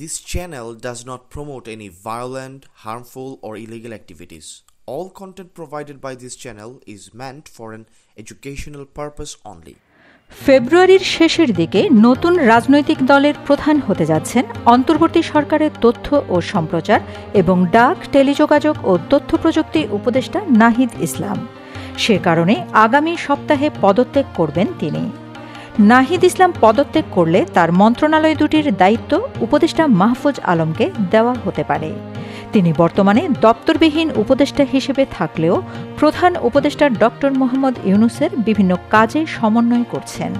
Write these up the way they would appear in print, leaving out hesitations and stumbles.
This channel does not promote any violent, harmful, or illegal activities. All content provided by this channel is meant for an educational purpose only. ফেব্রুয়ারির শেষের দিকে নতুন রাজনৈতিক দলের প্রধান হতে যাচ্ছেন অন্তর্বর্তী সরকারের তথ্য ও সম্প্রচার এবং ডাক, টেলিযোগাযোগ ও তথ্য প্রযুক্তি উপদেষ্টা নাহিদ ইসলাম। সে কারণে আগামী সপ্তাহে পদত্যাগ করবেন তিনি। নাহিদ ইসলাম পদত্যাগ করলে তার মন্ত্রণালয় দুটির দায়িত্ব উপদেষ্টা মাহফুজ আলমকে দেওয়া হতে পারে। তিনি বর্তমানে দপ্তরবিহীন উপদেষ্টা হিসেবে থাকলেও প্রধান উপদেষ্টা ডক্টর মোহাম্মদ ইউনূসের বিভিন্ন কাজে সমন্বয় করছেন।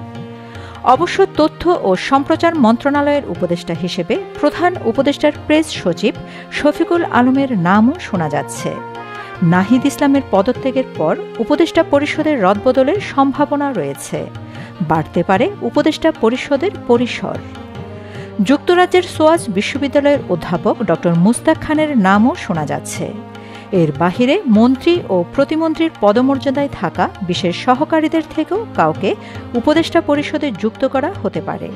অবশ্য তথ্য ও সম্প্রচার মন্ত্রণালয়ের উপদেষ্টা হিসেবে প্রধান উপদেষ্টার প্রেস সচিব শফিকুল আলমের নামও শোনা যাচ্ছে। নাহিদ ইসলামের পদত্যাগের পর উপদেষ্টা পরিষদের রদবদলের সম্ভাবনা রয়েছে। বাড়তে পারে উপদেষ্টা পরিষদের পরিসর। যুক্তরাজ্যের সোয়াচ বিশ্ববিদ্যালয়ের অধ্যাপক ড মুস্তাক খানের নামও শোনা যাচ্ছে। এর বাহিরে মন্ত্রী ও প্রতিমন্ত্রীর পদমর্যাদায় থাকা বিশেষ সহকারীদের থেকেও কাউকে উপদেষ্টা পরিষদে যুক্ত করা হতে পারে।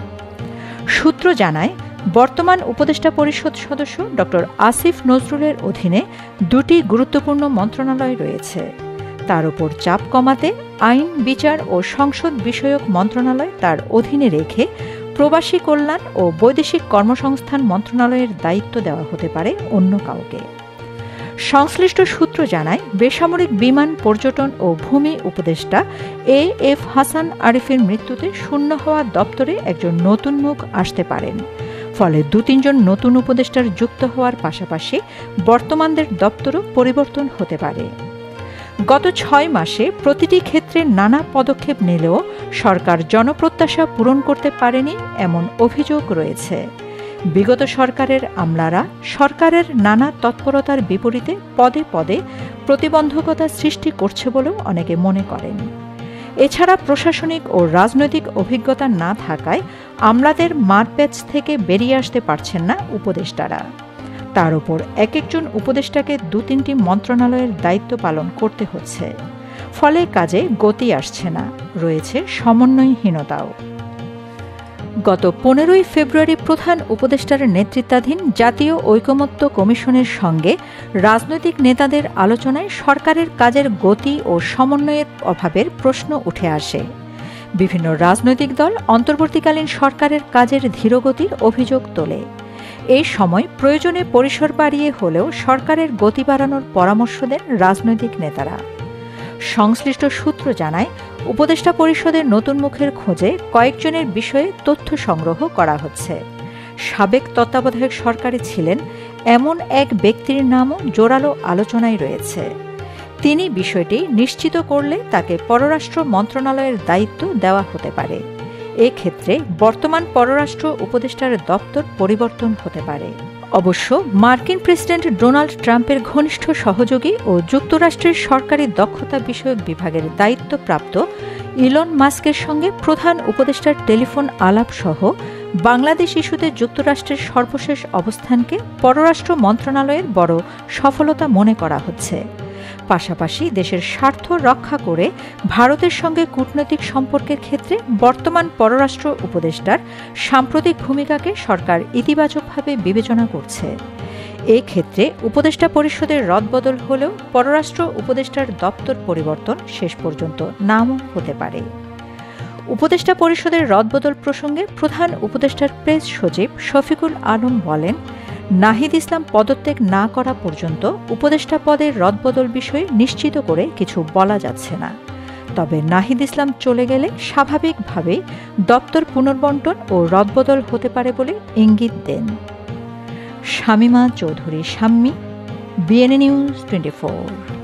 সূত্র জানায়, বর্তমান উপদেষ্টা পরিষদ সদস্য ড আসিফ নজরুলের অধীনে দুটি গুরুত্বপূর্ণ মন্ত্রণালয় রয়েছে। তার উপর চাপ কমাতে আইন, বিচার ও সংসদ বিষয়ক মন্ত্রণালয় তার অধীনে রেখে প্রবাসী কল্যাণ ও বৈদেশিক কর্মসংস্থান মন্ত্রণালয়ের দায়িত্ব দেওয়া হতে পারে অন্য কাউকে। সংশ্লিষ্ট সূত্র জানায়, বেসামরিক বিমান, পর্যটন ও ভূমি উপদেষ্টা এ.এফ. হাসান আরিফের মৃত্যুতে শূন্য হওয়া দপ্তরে একজন নতুন মুখ আসতে পারেন। ফলে ২-৩ জন নতুন উপদেষ্টার যুক্ত হওয়ার পাশাপাশি বর্তমানদের দপ্তরও পরিবর্তন হতে পারে। গত ৬ মাসে প্রতিটি ক্ষেত্রে নানা পদক্ষেপ নিলেও সরকার জনপ্রত্যাশা পূরণ করতে পারেনি এমন অভিযোগ রয়েছে। বিগত সরকারের আমলারা সরকারের নানা তৎপরতার বিপরীতে পদে পদে প্রতিবন্ধকতা সৃষ্টি করছে বলেও অনেকে মনে করেন। এছাড়া প্রশাসনিক ও রাজনৈতিক অভিজ্ঞতা না থাকায় আমলাদের মারপ্যাচ থেকে বেরিয়ে আসতে পারছেন না উপদেষ্টারা। তার উপর একজন উপদেষ্টাকে ২-৩টি মন্ত্রণালয়ের দায়িত্ব পালন করতে হচ্ছে। ফলে কাজে গতি আসছে না, রয়েছে সমন্বয়হীনতাও। গত ১৫ই ফেব্রুয়ারি প্রধান উপদেষ্টার নেতৃত্বাধীন জাতীয় ঐকমত্য কমিশনের সঙ্গে রাজনৈতিক নেতাদের আলোচনায় সরকারের কাজের গতি ও সমন্বয়ের অভাবের প্রশ্ন উঠে আসে। বিভিন্ন রাজনৈতিক দল অন্তর্বর্তীকালীন সরকারের কাজের ধীরগতির অভিযোগ তোলে। এই সময় প্রয়োজনে পরিসর বাড়িয়ে হলেও সরকারের গতি বাড়ানোর পরামর্শ দেন রাজনৈতিক নেতারা। সংশ্লিষ্ট সূত্র জানায়, উপদেষ্টা পরিষদের নতুন মুখের খোঁজে কয়েকজনের বিষয়ে তথ্য সংগ্রহ করা হচ্ছে। সাবেক তত্ত্বাবধায়ক সরকারে ছিলেন এমন এক ব্যক্তির নামও জোরালো আলোচনায় রয়েছে। তিনি বিষয়টি নিশ্চিত করলে তাকে পররাষ্ট্র মন্ত্রণালয়ের দায়িত্ব দেওয়া হতে পারে। এক্ষেত্রে বর্তমান পররাষ্ট্র উপদেষ্টার দপ্তর পরিবর্তন হতে পারে। অবশ্য মার্কিন প্রেসিডেন্ট ডোনাল্ড ট্রাম্পের ঘনিষ্ঠ সহযোগী ও যুক্তরাষ্ট্রের সরকারি দক্ষতা বিষয়ক বিভাগের দায়িত্বপ্রাপ্ত ইলন মাস্কের সঙ্গে প্রধান উপদেষ্টার টেলিফোন আলাপ সহ বাংলাদেশ ইস্যুতে যুক্তরাষ্ট্রের সর্বশেষ অবস্থানকে পররাষ্ট্র মন্ত্রণালয়ের বড় সফলতা মনে করা হচ্ছে। পাশাপাশি দেশের স্বার্থ রক্ষা করে ভারতের সঙ্গে কূটনৈতিক সম্পর্কের ক্ষেত্রে বর্তমান পররাষ্ট্র উপদেষ্টার সাম্প্রতিক ভূমিকাকে সরকার ইতিবাচকভাবে বিবেচনা করছে। এক্ষেত্রে উপদেষ্টা পরিষদের রদবদল হলেও পররাষ্ট্র উপদেষ্টার দপ্তর পরিবর্তন শেষ পর্যন্ত নাও হতে পারে। উপদেষ্টা পরিষদের রদবদল প্রসঙ্গে প্রধান উপদেষ্টার প্রেস সচিব শফিকুল আলম বলেন, নাহিদ ইসলাম পদত্যাগ না করা পর্যন্ত উপদেষ্টা পদের রদবদল বিষয়ে নিশ্চিত করে কিছু বলা যাচ্ছে না। তবে নাহিদ ইসলাম চলে গেলে স্বাভাবিকভাবেই দপ্তর পুনর্বণ্টন ও রদবদল হতে পারে বলে ইঙ্গিত দেন। Shamima Chowdhury Shammi, BNA news 24।